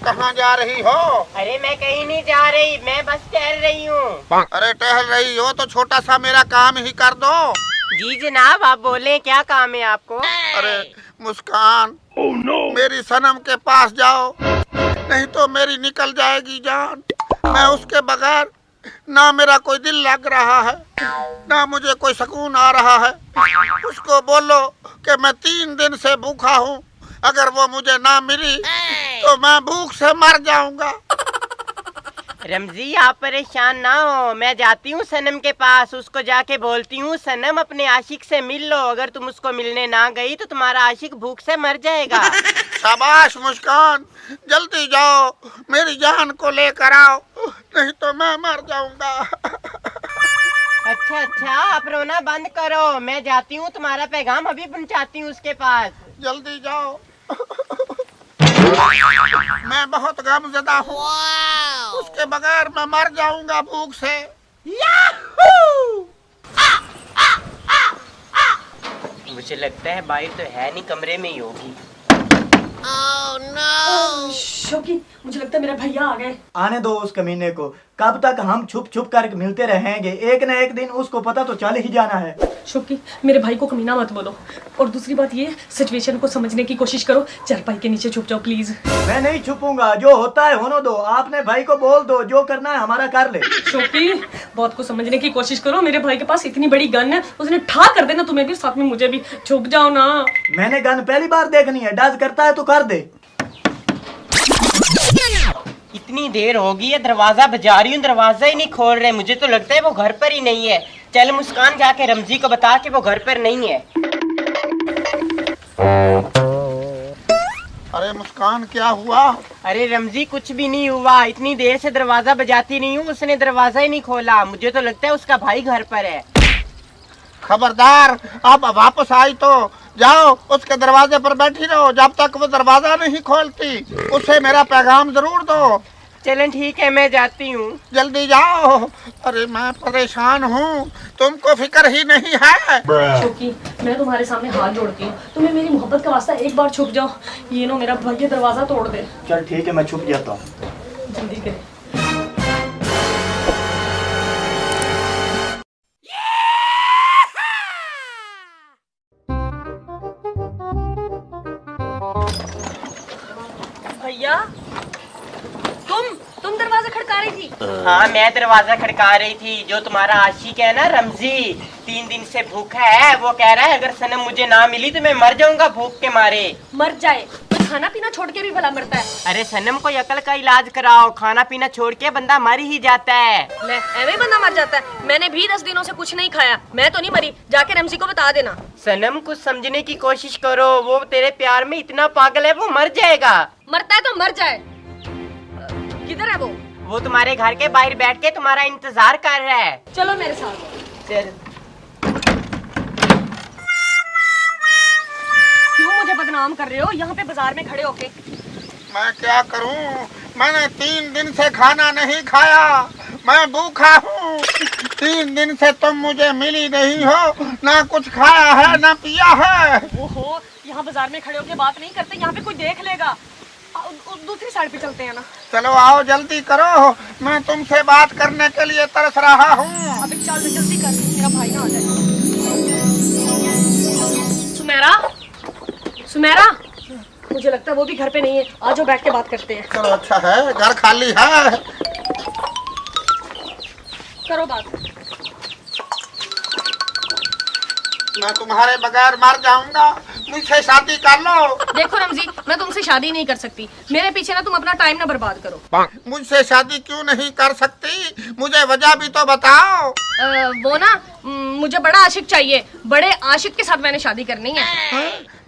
कहाँ जा रही हो? अरे मैं कहीं नहीं जा रही, मैं बस टहल रही हूँ। अरे टहल रही हो तो छोटा सा मेरा काम ही कर दो। जी जनाब, आप बोले क्या काम है आपको? अरे मुस्कान, मेरी सनम के पास जाओ, नहीं तो मेरी निकल जाएगी जान। मैं उसके बगैर ना मेरा कोई दिल लग रहा है, ना मुझे कोई सुकून आ रहा है। उसको बोलो कि मैं 3 दिन से भूखा हूँ, अगर वो मुझे ना मिली तो मैं भूख से मर जाऊंगा। रमजी आप परेशान ना हो, मैं जाती हूँ सनम के पास, उसको जाके बोलती हूँ सनम अपने आशिक से मिल लो, अगर तुम उसको मिलने ना गई तो तुम्हारा आशिक भूख से मर जाएगा। शाबाश मुस्कान, जल्दी जाओ, मेरी जान को लेकर आओ, नहीं तो मैं मर जाऊंगा। अच्छा आप रोना बंद करो, मैं जाती हूँ, तुम्हारा पैगाम अभी पहुँचाती हूँ उसके पास। जल्दी जाओ। मैं बहुत गमज़दा हूँ, उसके बगैर मैं मर जाऊंगा भूख से। मुझे लगता है बाइट तो है नहीं, कमरे में ही होगी। शौकी, मुझे लगता है मेरा भैया आ गए। आने दो उस कमीने को, कब तक हम छुप छुप कर मिलते रहेंगे? एक न एक दिन उसको पता तो चल ही जाना है। शौकी, मेरे भाई को कमीना मत बोलो, और दूसरी बात ये, सिचुएशन को समझने की कोशिश करो, चारपाई के नीचे छुप जाओ प्लीज। मैं नहीं छुपूंगा, जो होता है होने दो। आपने भाई को बोल दो जो करना है हमारा कर ले। शौकी, बात को समझने की कोशिश करो, मेरे भाई के पास इतनी बड़ी गन है, उसने ठा कर देना तुम्हें भी, साथ में मुझे भी। छुप जाओ ना। मैंने गन पहली बार देखनी है, डज करता है तो कर दे। इतनी देर होगी है, दरवाजा बजा रही हूँ, दरवाजा ही नहीं खोल रहे, मुझे तो लगता है वो घर पर ही नहीं है। चल मुस्कान, जाके रमजी को बता के वो घर पर नहीं है। अरे मुस्कान, क्या हुआ? अरे रमजी कुछ भी नहीं हुआ, इतनी देर से दरवाजा बजाती नहीं हूँ, उसने दरवाजा ही नहीं खोला, मुझे तो लगता है उसका भाई घर पर है। खबरदार, आप वापस आई तो जाओ, उसके दरवाजे पर बैठी रहो जब तक वो दरवाजा नहीं खोलती। उसे मेरा पैगाम जरूर दो। चलें ठीक है, मैं जाती हूँ। जल्दी जाओ। अरे मैं परेशान हूँ, तुमको फिक्र ही नहीं है। शौकी, मैं तुम्हारे सामने हाथ जोड़ती हूँ, तुम्हें मेरी मोहब्बत का वास्ता एक बार छुप जाओ। ये नो, मेरा भैया दरवाजा तोड़ दे। चल ठीक है, मैं छुप जाता हूँ। जल्दी करे। भैया, तुम दरवाजा खड़का रही थी? हाँ मैं दरवाजा खड़का रही थी। जो तुम्हारा आशिक है ना रमजी, 3 दिन से भूखा है, वो कह रहा है अगर सनम मुझे ना मिली तो मैं मर जाऊंगा भूख के मारे। मर जाए तो खाना पीना छोड़ के भी भला मरता है। अरे सनम को अकल का इलाज कराओ, खाना पीना छोड़ के बंदा मर ही जाता है। ले, ऐਵੇਂ ही बंदा मर जाता है। मैंने भी 10 दिनों से कुछ नहीं खाया, मैं तो नहीं मरी, जाके रमजी को बता देना। सनम कुछ समझने की कोशिश करो, वो तेरे प्यार में इतना पागल है, वो मर जाएगा। मरता है तो मर जाए। किधर है वो तुम्हारे घर के बाहर बैठ के तुम्हारा इंतजार कर रहा है। चलो मेरे साथ। चल। क्यों मुझे बदनाम कर रहे हो यहाँ पे बाजार में खड़े होके? मैं क्या करूं? मैंने 3 दिन से खाना नहीं खाया, मैं भूखा हूँ। 3 दिन से तुम मुझे मिली नहीं हो, ना कुछ खाया है ना पिया है। ओहो, यहाँ बाजार में खड़े होके बात नहीं करते, यहाँ पे कोई देख लेगा। दूसरी साइड पे चलते हैं ना। चलो आओ, जल्दी करो, मैं तुमसे बात करने के लिए तरस रहा हूँ। अबे चल जल्दी कर, मेरा भाई ना आ जाए। सुमेरा, सुमेरा, मुझे लगता है वो भी घर पे नहीं है, आ जाओ बैठ के बात करते हैं। चलो अच्छा है, घर खाली है। करो बात। मैं तुम्हारे बगैर मर जाऊंगा, मुझसे शादी कर लो। देखो रमजी, मैं तुमसे शादी नहीं कर सकती, मेरे पीछे ना तुम अपना टाइम ना बर्बाद करो। मुझसे शादी क्यों नहीं कर सकती? मुझे वजह भी तो बताओ। वो ना, मुझे बड़ा आशिक चाहिए, बड़े आशिक के साथ मैंने शादी करनी है।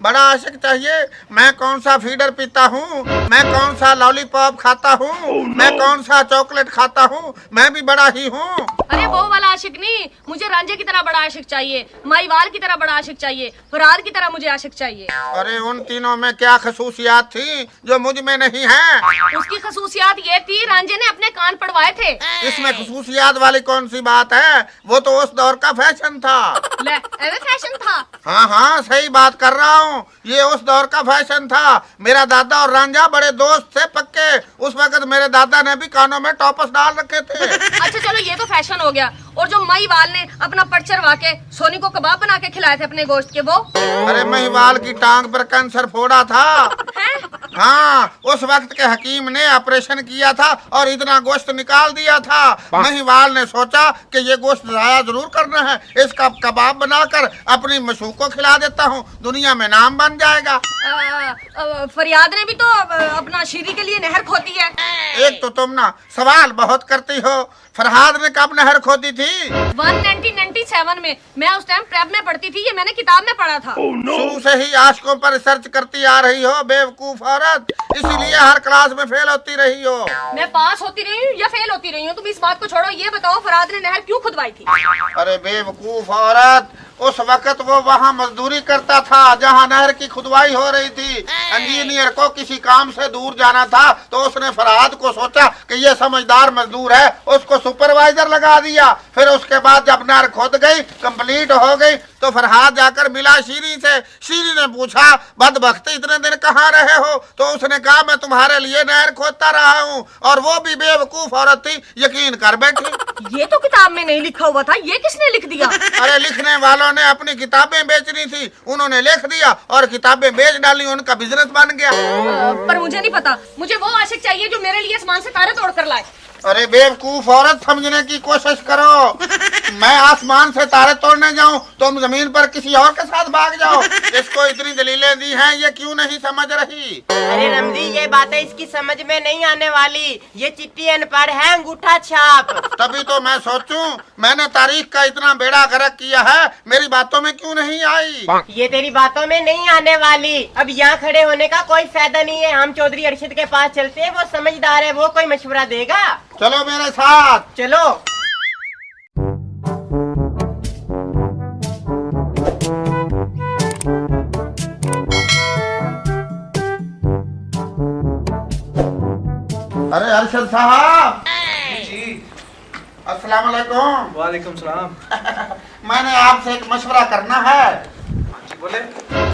बड़ा आशिक चाहिए? मैं कौन सा फीडर पीता हूँ, मैं कौन सा लॉलीपॉप खाता हूँ, मैं कौन सा चॉकलेट खाता हूँ, मैं भी बड़ा ही हूँ। अरे वो वाला आशिक नहीं, मुझे रांझे की तरह बड़ा आशिक चाहिए, माईवाल की तरह बड़ा आशिक चाहिए, फरार की तरह मुझे आशिक चाहिए। अरे उन तीनों में क्या खसूसियात थी जो मुझ में नहीं है? उसकी खसूसियात ये थी, रांझे ने अपने कान पड़वाए थे। इसमें खसूसियात वाली कौन सी बात है? वो तो उस दौर का फैशन फैशन था। ले एवे फैशन था। हाँ हाँ सही बात कर रहा हूँ, ये उस दौर का फैशन था। मेरा दादा और रांझा बड़े दोस्त थे पक्के। उस वक्त मेरे दादा ने भी कानों में टॉपस डाल रखे थे। अच्छा चलो ये तो फैशन हो गया। और जो महिवाल ने अपना पट चढ़वा के सोनी को कबाब बना के खिलाए थे अपने गोश्त के, वो? अरे महिवाल की टांग पर कैंसर फोड़ा था। हैं? हाँ, उस वक्त के हकीम ने ऑपरेशन किया था और इतना गोश्त निकाल दिया था। महिवाल ने सोचा कि ये गोश्त जाया जरूर करना है, इसका कबाब बनाकर अपनी मशूक को खिला देता हूँ, दुनिया में नाम बन जाएगा। फरियाद ने भी तो अपना शीरी के लिए नहर खोदी है। एक तो तुम ना सवाल बहुत करती हो। फरहाद ने कब नहर खोदी थी? 1997 में। मैं उस टाइम प्रेप में पढ़ती थी, ये मैंने किताब में पढ़ा था। शुरू से ही आशिकों पर रिसर्च करती आ रही हो बेवकूफ औरत, इसीलिए हर क्लास में फेल होती रही हो। मैं पास होती रही हूँ या फेल होती रही हूँ, तुम इस बात को छोड़ो। ये बताओ फरहाद ने नहर क्यों खुदवाई थी? अरे बेवकूफ औरत, उस वक्त वो वहाँ मजदूरी करता था जहाँ नहर की खुदवाई हो रही थी। इंजीनियर को किसी काम से दूर जाना था तो उसने फरहाद को सोचा कि ये समझदार मजदूर है, उसको सुपरवाइजर लगा दिया। फिर उसके बाद जब नहर खुद गई, कंप्लीट हो गई, तो फरहाद जाकर मिला शीरी से। शीरी ने पूछा, बदबख्त इतने दिन कहाँ रहे हो? तो उसने कहा, मैं तुम्हारे लिए नहर खोदता रहा हूँ। और वो भी बेवकूफ औरत थी, यकीन कर बैठी। ये तो किताब में नहीं लिखा हुआ था, ये किसने लिख दिया? अरे लिखने वालों ने अपनी किताबें बेचनी थी, उन्होंने लिख दिया और किताबें बेच डाली, उनका बिजनेस बन गया। पर मुझे नहीं पता, मुझे वो आशिक चाहिए जो मेरे लिए आसमान से तारे तोड़ कर लाए। अरे बेवकूफ औरत, समझने की कोशिश करो। मैं आसमान से तारे तोड़ने जाऊं, तुम जमीन पर किसी और के साथ भाग जाओ। इसको इतनी दलीलें दी हैं, ये क्यों नहीं समझ रही? अरे रमजी, ये बातें इसकी समझ में नहीं आने वाली। ये चिट्ठी अनपढ़ है, अंगूठा छाप। तभी तो मैं सोचूं, मैंने तारीख का इतना बेड़ा गर्क किया है, मेरी बातों में क्यों नहीं आई? ये तेरी बातों में नहीं आने वाली। अब यहाँ खड़े होने का कोई फायदा नहीं है, हम चौधरी अरशद के पास चलते हैं, वो समझदार है, वो कोई मशवरा देगा। चलो मेरे साथ। चलो। अरे अरशद साहब। जी। अस्सलाम वालेकुम। वालेकुम सलाम। मैंने आपसे एक मशवरा करना है। बोले।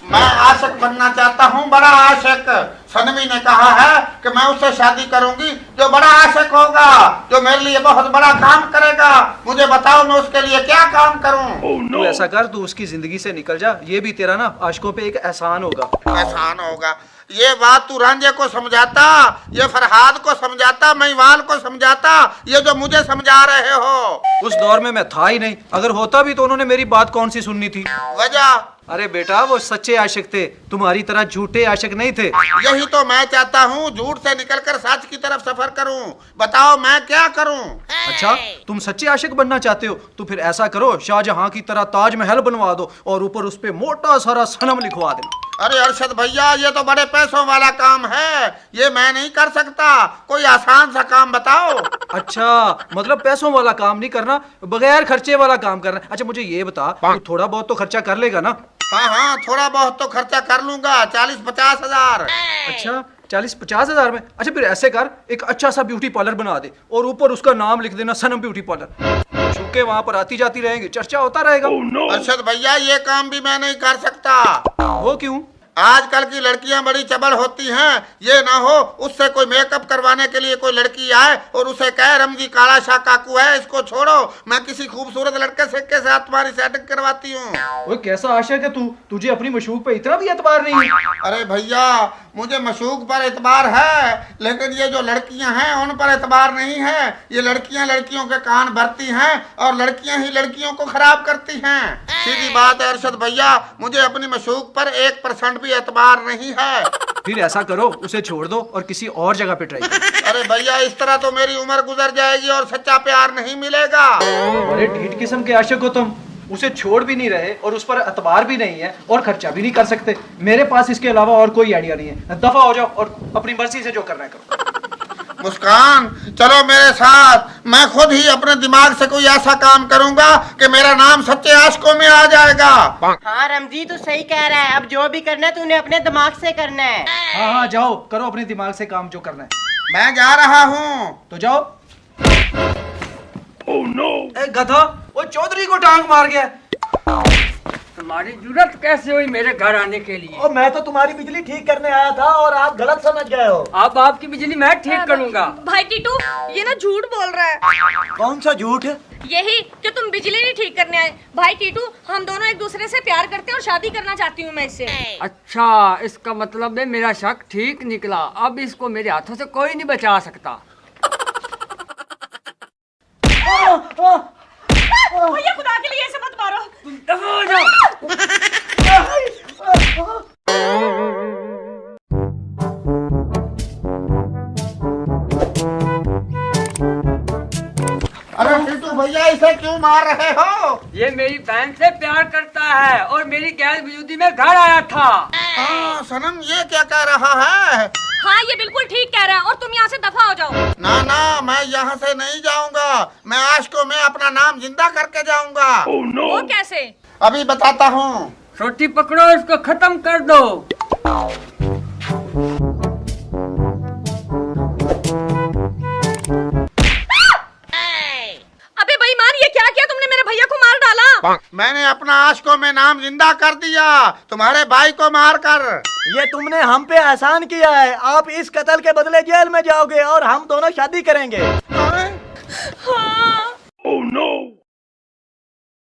मैं आशिक बनना चाहता हूँ, बड़ा आशिक। सनमी ने कहा है कि मैं उससे शादी करूंगी जो बड़ा आशिक होगा, जो मेरे लिए बहुत बड़ा काम करेगा। मुझे बताओ मैं उसके लिए क्या काम करूं? तू ऐसा कर, तू उसकी जिंदगी से निकल जा, ये भी तेरा ना आशिकों पे एक एहसान होगा। एहसान होगा? ये बात तू रांझे को समझाता, ये फरहाद को समझाता, महिवाल को समझाता, ये जो मुझे समझा रहे हो। उस दौर में मैं था ही नहीं, अगर होता भी तो उन्होंने मेरी बात कौन सी सुननी थी? वजह? अरे बेटा, वो सच्चे आशिक थे, तुम्हारी तरह झूठे आशिक नहीं थे। यही तो मैं चाहता हूँ, झूठ से निकलकर सच की तरफ सफर करूँ। बताओ मैं क्या करूँ? अच्छा, तुम सच्चे आशिक बनना चाहते हो तो फिर ऐसा करो, शाहजहां की तरह ताजमहल बनवा दो और ऊपर उस पे मोटा सारा सनम लिखवा देना। अरे अरशद भैया, ये तो बड़े पैसों वाला काम है, ये मैं नहीं कर सकता। कोई आसान सा काम बताओ। अच्छा, मतलब पैसों वाला काम नहीं करना, बगैर खर्चे वाला काम करना। अच्छा मुझे ये बता, तू थोड़ा बहुत तो खर्चा कर लेगा ना? हाँ हाँ, थोड़ा बहुत तो खर्चा कर लूंगा, 40-50 हजार। अच्छा, 40-50 हजार में? अच्छा फिर ऐसे कर, एक अच्छा सा ब्यूटी पार्लर बना दे और ऊपर उसका नाम लिख देना, सनम ब्यूटी पार्लर। चूंकि वहाँ पर आती जाती रहेंगी, चर्चा होता रहेगा। अरशद भैया, ये काम भी मैं नहीं कर सकता। वो क्यों? आजकल की लड़कियां बड़ी चबल होती हैं। ये ना हो उससे कोई मेकअप करवाने के लिए कोई लड़की आए और उसे कहे, रमजी काला शाह काकू है, इसको छोड़ो, मैं किसी खूबसूरत लड़के से के साथ तुम्हारी सेटिंग करवाती हूँ। वो कैसा आशिक है तू, तुझे अपनी मशूक पे इतना भी एतबार नहीं है? अरे भैया, मुझे मशूक पर एतबार है, लेकिन ये जो लड़कियां हैं उन पर एतबार नहीं है। ये लड़कियां लड़कियों के कान भरती हैं और लड़कियां ही लड़कियों को खराब करती हैं। सीधी बात है अरशद भैया, मुझे अपनी मशूक पर 1% भी एतबार नहीं है। फिर ऐसा करो, उसे छोड़ दो और किसी और जगह पे ट्राई करो। अरे भैया, इस तरह तो मेरी उम्र गुजर जाएगी और सच्चा प्यार नहीं मिलेगा। बड़े ढीठ किस्म के आशिक हो तुम, उसे छोड़ भी नहीं रहे और उस पर एतबार भी नहीं है और खर्चा भी नहीं कर सकते। मेरे पास इसके अलावा और कोई आइडिया नहीं है, दफा हो जाओ और अपनी मर्जी से जो करना है करो। मुस्कान, चलो मेरे साथ, मैं खुद ही अपने दिमाग से कोई ऐसा काम करूंगा कि मेरा नाम सच्चे आशिकों में आ जाएगा। हाँ रमजी, तू सही कह रहा है, अब जो भी करना है तूने अपने दिमाग से करना है। हाँ हाँ, जाओ करो अपने दिमाग से काम जो करना है। मैं जा रहा हूँ। तो जाओ। ए गधा, वो चौधरी को टांग मार गया। तुम्हारी जरूरत कैसे हुई मेरे घर आने के लिए? और मैं तो तुम्हारी बिजली ठीक करने आया था और आप गलत समझ गए हो। अब आपकी बिजली मैं ठीक करूंगा। भाई टीटू, ये ना झूठ बोल रहा है। कौन सा झूठ? यही कि तुम बिजली नहीं ठीक करने आए। भाई टीटू, हम दोनों एक दूसरे से प्यार करते हैं और शादी करना चाहती हूँ मैं इससे। अच्छा, इसका मतलब है मेरा शक ठीक निकला। अब इसको मेरे हाथों से कोई नहीं बचा सकता। भैया खुदा के लिए ऐसे मत मारो। दफा हो जाओ। अरे टीटू भैया, इसे क्यों मार रहे हो? ये मेरी बहन से प्यार करता है और मेरी गैर मौजूदगी में घर आया था। हाँ सनम, ये क्या कह रहा है? हाँ, ये बिल्कुल ठीक कह रहा है और तुम यहाँ से दफा हो जाओ। ना ना, मैं यहाँ से नहीं जाऊंगा। मैं आशिकों में अपना नाम जिंदा करके जाऊंगा। वो कैसे? अभी बताता हूँ। रोटी पकड़ो, इसको खत्म कर दो। अबे बेईमान, ये क्या किया तुमने? मेरे भैया को मार डाला। मैंने अपना आशिकों में नाम जिंदा कर दिया, तुम्हारे भाई को मार कर। ये तुमने हम पे एहसान किया है। आप इस कत्ल के बदले जेल में जाओगे और हम दोनों शादी करेंगे। हाँ? हाँ।